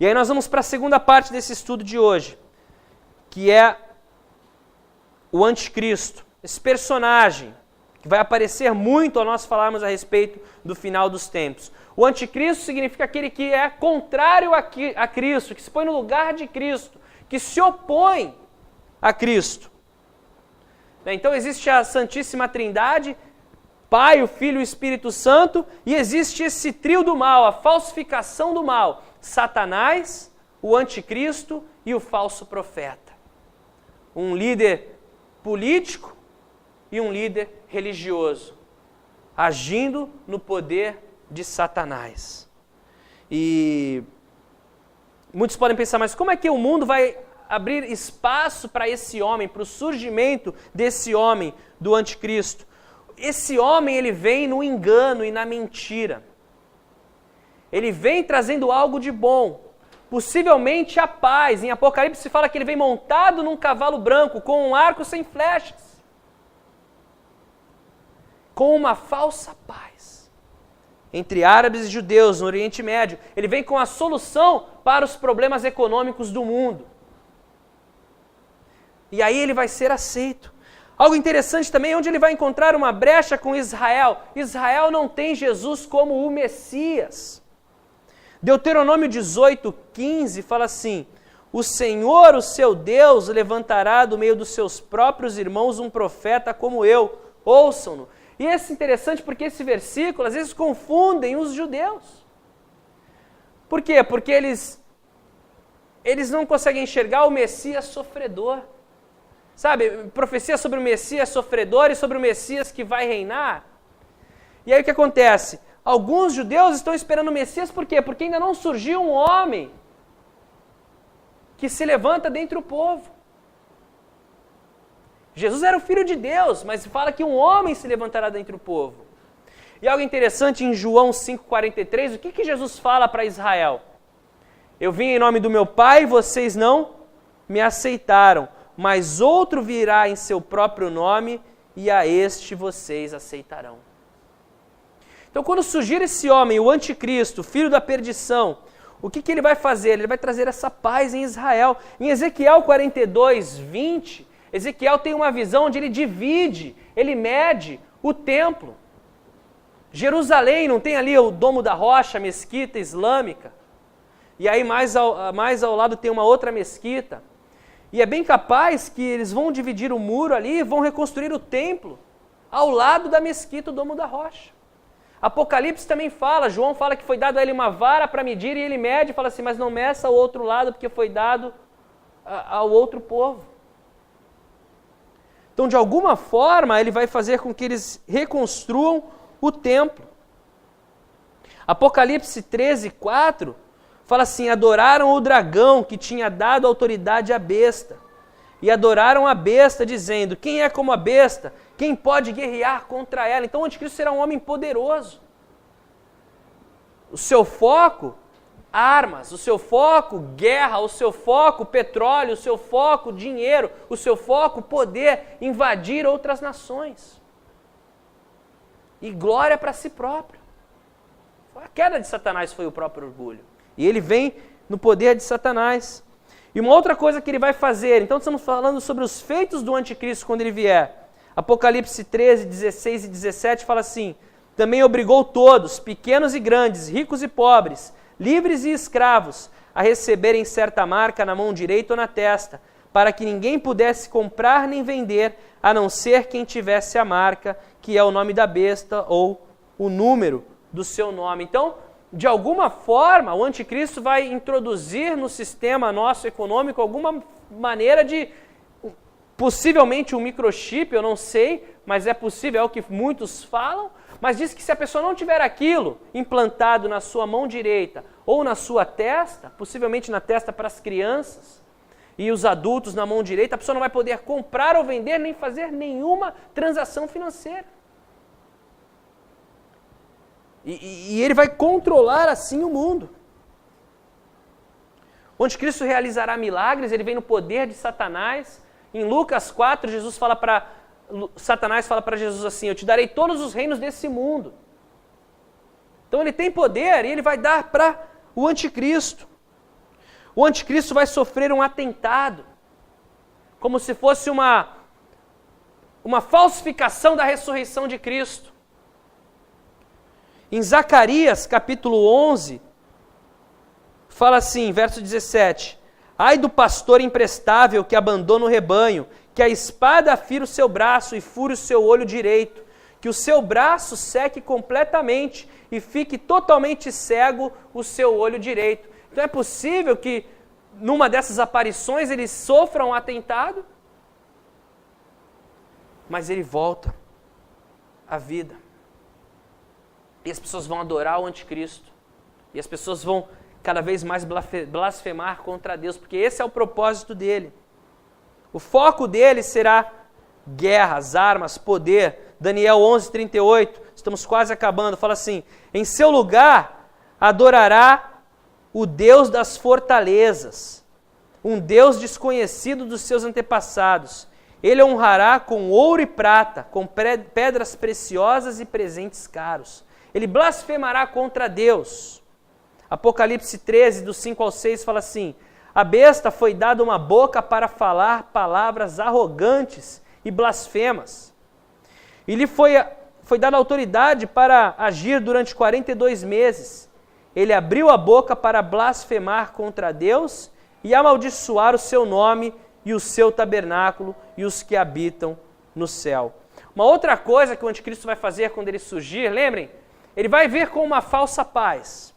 E aí nós vamos para a segunda parte desse estudo de hoje, que é o anticristo, esse personagem que vai aparecer muito ao nós falarmos a respeito do final dos tempos. O anticristo significa aquele que é contrário a Cristo, que se põe no lugar de Cristo, que se opõe a Cristo. Então existe a Santíssima Trindade, Pai, o Filho e o Espírito Santo, e existe esse trio do mal, a falsificação do mal, Satanás, o anticristo e o falso profeta. Um líder político e um líder religioso, agindo no poder de Satanás. E muitos podem pensar, mas como é que o mundo vai abrir espaço para esse homem, para o surgimento desse homem, do anticristo? Esse homem, ele vem no engano e na mentira. Ele vem trazendo algo de bom, possivelmente a paz. Em Apocalipse se fala que ele vem montado num cavalo branco, com um arco sem flechas, com uma falsa paz. Entre árabes e judeus no Oriente Médio, ele vem com a solução para os problemas econômicos do mundo. E aí ele vai ser aceito. Algo interessante também é onde ele vai encontrar uma brecha com Israel. Israel não tem Jesus como o Messias. Deuteronômio 18:15 fala assim: o Senhor, o seu Deus, levantará do meio dos seus próprios irmãos um profeta como eu. Ouçam-no. E esse é interessante porque esse versículo às vezes confundem os judeus. Por quê? Porque eles não conseguem enxergar o Messias sofredor. Sabe, profecia sobre o Messias sofredor e sobre o Messias que vai reinar. E aí o que acontece? Alguns judeus estão esperando o Messias por quê? Porque ainda não surgiu um homem que se levanta dentre o povo. Jesus era o Filho de Deus, mas fala que um homem se levantará dentre o povo. E algo interessante em João 5,43, o que Jesus fala para Israel? Eu vim em nome do meu Pai, vocês não me aceitaram. Mas outro virá em seu próprio nome, e a este vocês aceitarão. Então, quando surgir esse homem, o anticristo, filho da perdição, o que ele vai fazer? Ele vai trazer essa paz em Israel. Em Ezequiel 42:20, Ezequiel tem uma visão onde ele divide, ele mede o templo. Jerusalém, não tem ali o Domo da Rocha, a mesquita islâmica? E aí mais ao lado tem uma outra mesquita. E é bem capaz que eles vão dividir o muro ali e vão reconstruir o templo ao lado da mesquita, o Domo da Rocha. Apocalipse também fala, João fala que foi dado a ele uma vara para medir e ele mede e fala assim, mas não meça ao outro lado porque foi dado ao outro povo. Então, de alguma forma, ele vai fazer com que eles reconstruam o templo. Apocalipse 13:4 fala assim, adoraram o dragão que tinha dado autoridade à besta. E adoraram a besta, dizendo, quem é como a besta? Quem pode guerrear contra ela? Então o anticristo será um homem poderoso. O seu foco, armas. O seu foco, guerra. O seu foco, petróleo. O seu foco, dinheiro. O seu foco, poder, invadir outras nações. E glória para si próprio. A queda de Satanás foi o próprio orgulho. E ele vem no poder de Satanás. E uma outra coisa que ele vai fazer, então estamos falando sobre os feitos do anticristo quando ele vier. Apocalipse 13:16 e 17 fala assim, também obrigou todos, pequenos e grandes, ricos e pobres, livres e escravos, a receberem certa marca na mão direita ou na testa, para que ninguém pudesse comprar nem vender, a não ser quem tivesse a marca, que é o nome da besta ou o número do seu nome. Então, de alguma forma, o anticristo vai introduzir no sistema nosso econômico alguma maneira de, possivelmente um microchip, eu não sei, mas é possível, é o que muitos falam, mas diz que se a pessoa não tiver aquilo implantado na sua mão direita ou na sua testa, possivelmente na testa para as crianças e os adultos na mão direita, a pessoa não vai poder comprar ou vender nem fazer nenhuma transação financeira. E ele vai controlar assim o mundo. O anticristo realizará milagres, ele vem no poder de Satanás. Em Lucas 4, Satanás fala para Jesus assim, eu te darei todos os reinos desse mundo. Então ele tem poder e ele vai dar para o anticristo. o anticristo vai sofrer um atentado, como se fosse uma falsificação da ressurreição de Cristo. Em Zacarias, capítulo 11, fala assim, verso 17: ai do pastor imprestável que abandona o rebanho, que a espada fira o seu braço e fure o seu olho direito, que o seu braço seque completamente e fique totalmente cego o seu olho direito. Então é possível que numa dessas aparições ele sofra um atentado, mas ele volta à vida. E as pessoas vão adorar o anticristo. E as pessoas vão cada vez mais blasfemar contra Deus, porque esse é o propósito dele. O foco dele será guerras, armas, poder. Daniel 11:38, estamos quase acabando, fala assim: em seu lugar adorará o Deus das fortalezas, um Deus desconhecido dos seus antepassados. Ele honrará com ouro e prata, com pedras preciosas e presentes caros. Ele blasfemará contra Deus. Apocalipse 13, do 5 ao 6, fala assim: a besta foi dada uma boca para falar palavras arrogantes e blasfemas. E lhe foi dada autoridade para agir durante 42 meses. Ele abriu a boca para blasfemar contra Deus e amaldiçoar o seu nome e o seu tabernáculo e os que habitam no céu. Uma outra coisa que o anticristo vai fazer quando ele surgir, lembrem, ele vai vir com uma falsa paz.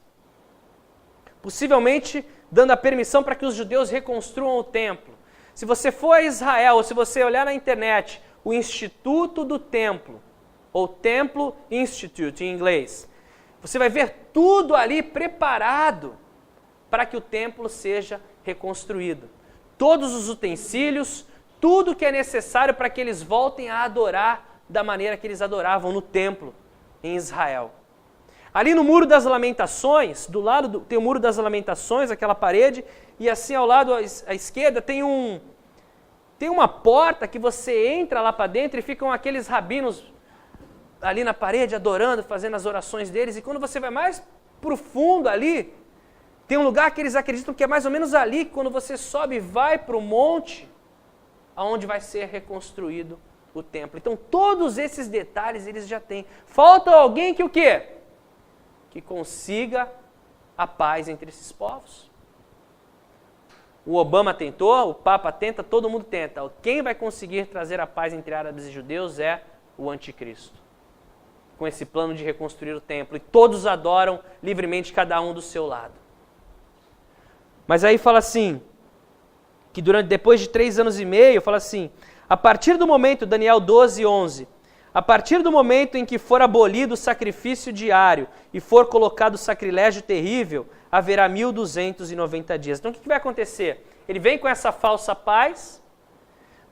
Possivelmente dando a permissão para que os judeus reconstruam o templo. Se você for a Israel, ou se você olhar na internet, o Instituto do Templo, ou Temple Institute em inglês, você vai ver tudo ali preparado para que o templo seja reconstruído. Todos os utensílios, tudo que é necessário para que eles voltem a adorar da maneira que eles adoravam no templo em Israel. Ali no Muro das Lamentações, do lado tem o Muro das Lamentações, aquela parede, e assim ao lado à esquerda tem uma porta que você entra lá para dentro e ficam aqueles rabinos ali na parede adorando, fazendo as orações deles, e quando você vai mais profundo ali, tem um lugar que eles acreditam que é mais ou menos ali, quando você sobe e vai para o monte, aonde vai ser reconstruído o templo. Então todos esses detalhes eles já têm. Falta alguém que o quê? Que consiga a paz entre esses povos. O Obama tentou, o Papa tenta, todo mundo tenta. Quem vai conseguir trazer a paz entre árabes e judeus é o anticristo, com esse plano de reconstruir o templo. E todos adoram livremente, cada um do seu lado. Mas aí fala assim, que depois de 3 anos e meio, fala assim, a partir do momento, Daniel 12:11, a partir do momento em que for abolido o sacrifício diário e for colocado o sacrilégio terrível, haverá 1290 dias. Então o que vai acontecer? Ele vem com essa falsa paz,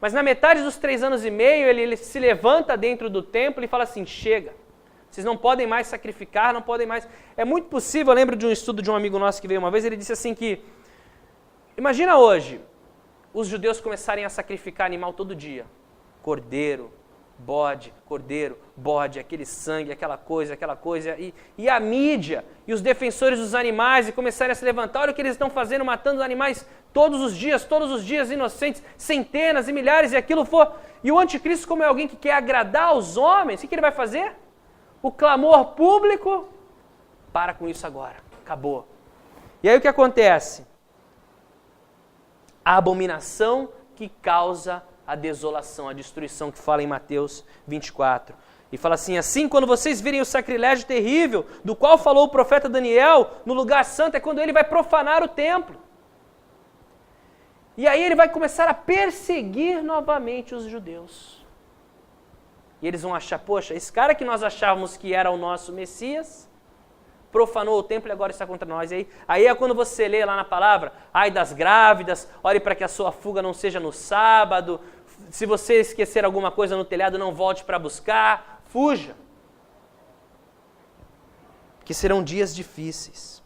mas na metade dos 3 anos e meio ele se levanta dentro do templo e fala assim, chega, vocês não podem mais sacrificar, não podem mais... É muito possível, eu lembro de um estudo de um amigo nosso que veio uma vez, ele disse assim que, imagina hoje, os judeus começarem a sacrificar animal todo dia, cordeiro, bode, aquele sangue, aquela coisa, e a mídia, e os defensores dos animais, e começarem a se levantar, olha o que eles estão fazendo, matando animais todos os dias, inocentes, centenas e milhares, e aquilo for... E o anticristo, como é alguém que quer agradar aos homens, o que ele vai fazer? O clamor público, para com isso agora, acabou. E aí o que acontece? A abominação que causa a desolação, a destruição que fala em Mateus 24. E fala assim, quando vocês virem o sacrilégio terrível, do qual falou o profeta Daniel, no lugar santo, é quando ele vai profanar o templo. E aí ele vai começar a perseguir novamente os judeus. E eles vão achar, poxa, esse cara que nós achávamos que era o nosso Messias, profanou o templo e agora está contra nós. Aí é quando você lê lá na palavra, ai das grávidas, ore para que a sua fuga não seja no sábado, se você esquecer alguma coisa no telhado, não volte para buscar, fuja. Que serão dias difíceis.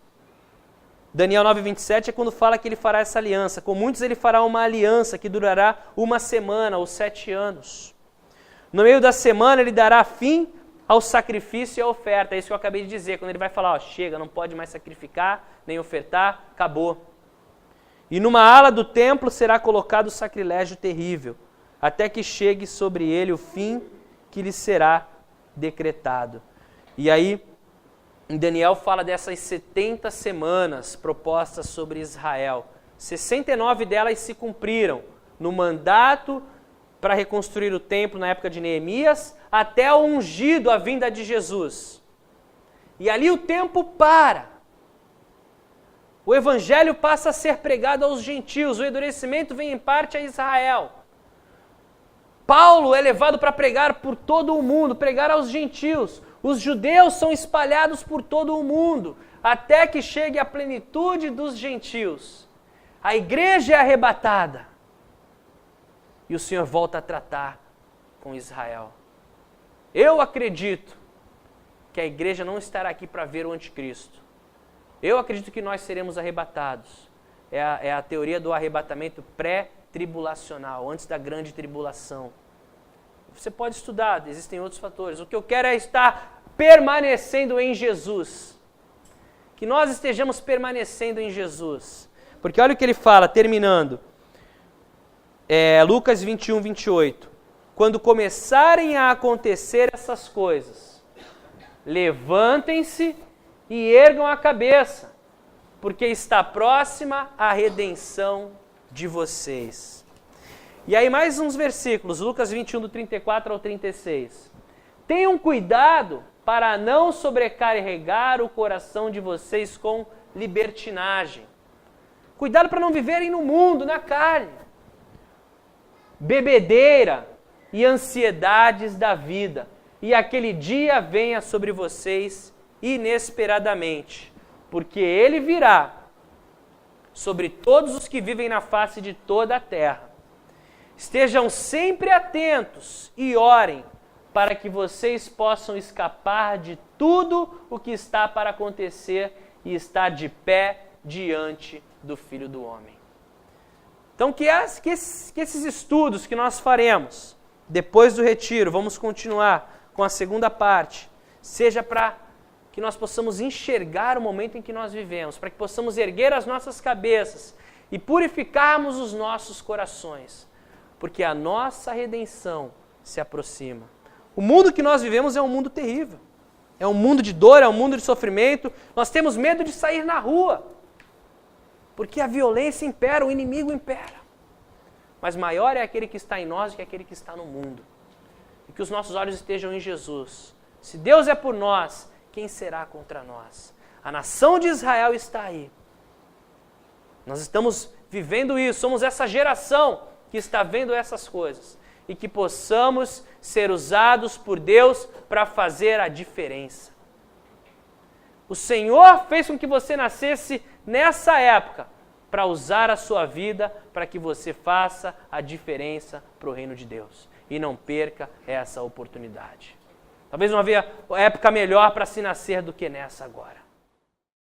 Daniel 9:27 é quando fala que ele fará essa aliança. Com muitos ele fará uma aliança que durará 1 semana ou 7 anos. No meio da semana ele dará fim ao sacrifício e à oferta. É isso que eu acabei de dizer, quando ele vai falar, chega, não pode mais sacrificar, nem ofertar, acabou. E numa ala do templo será colocado o sacrilégio terrível, até que chegue sobre ele o fim que lhe será decretado. E aí, em Daniel fala dessas 70 semanas propostas sobre Israel. 69 delas se cumpriram no mandato para reconstruir o templo na época de Neemias, até o ungido, a vinda de Jesus. E ali o tempo para. O evangelho passa a ser pregado aos gentios, o endurecimento vem em parte a Israel. Paulo é levado para pregar por todo o mundo, pregar aos gentios. Os judeus são espalhados por todo o mundo, até que chegue a plenitude dos gentios. A igreja é arrebatada. E o Senhor volta a tratar com Israel. Eu acredito que a igreja não estará aqui para ver o anticristo. Eu acredito que nós seremos arrebatados. É a teoria do arrebatamento pré-tribulacional, antes da grande tribulação. Você pode estudar, existem outros fatores. O que eu quero é estar permanecendo em Jesus. Que nós estejamos permanecendo em Jesus. Porque olha o que ele fala, terminando. Lucas 21, 28. Quando começarem a acontecer essas coisas, levantem-se e ergam a cabeça, porque está próxima a redenção de vocês. E aí mais uns versículos, Lucas 21, do 34 ao 36. Tenham cuidado para não sobrecarregar o coração de vocês com libertinagem. Cuidado para não viverem no mundo, na carne. Bebedeira e ansiedades da vida. E aquele dia venha sobre vocês inesperadamente, porque ele virá sobre todos os que vivem na face de toda a terra. Estejam sempre atentos e orem para que vocês possam escapar de tudo o que está para acontecer e estar de pé diante do Filho do Homem. Então que esses estudos que nós faremos depois do retiro, vamos continuar com a segunda parte, seja para que nós possamos enxergar o momento em que nós vivemos, para que possamos erguer as nossas cabeças e purificarmos os nossos corações, porque a nossa redenção se aproxima. O mundo que nós vivemos é um mundo terrível, é um mundo de dor, é um mundo de sofrimento, nós temos medo de sair na rua, porque a violência impera, o inimigo impera. Mas maior é aquele que está em nós do que aquele que está no mundo. E que os nossos olhos estejam em Jesus. Se Deus é por nós, quem será contra nós? A nação de Israel está aí. Nós estamos vivendo isso, somos essa geração que está vendo essas coisas. E que possamos ser usados por Deus para fazer a diferença. O Senhor fez com que você nascesse nessa época para usar a sua vida para que você faça a diferença para o reino de Deus. E não perca essa oportunidade. Talvez não havia época melhor para se nascer do que nessa agora.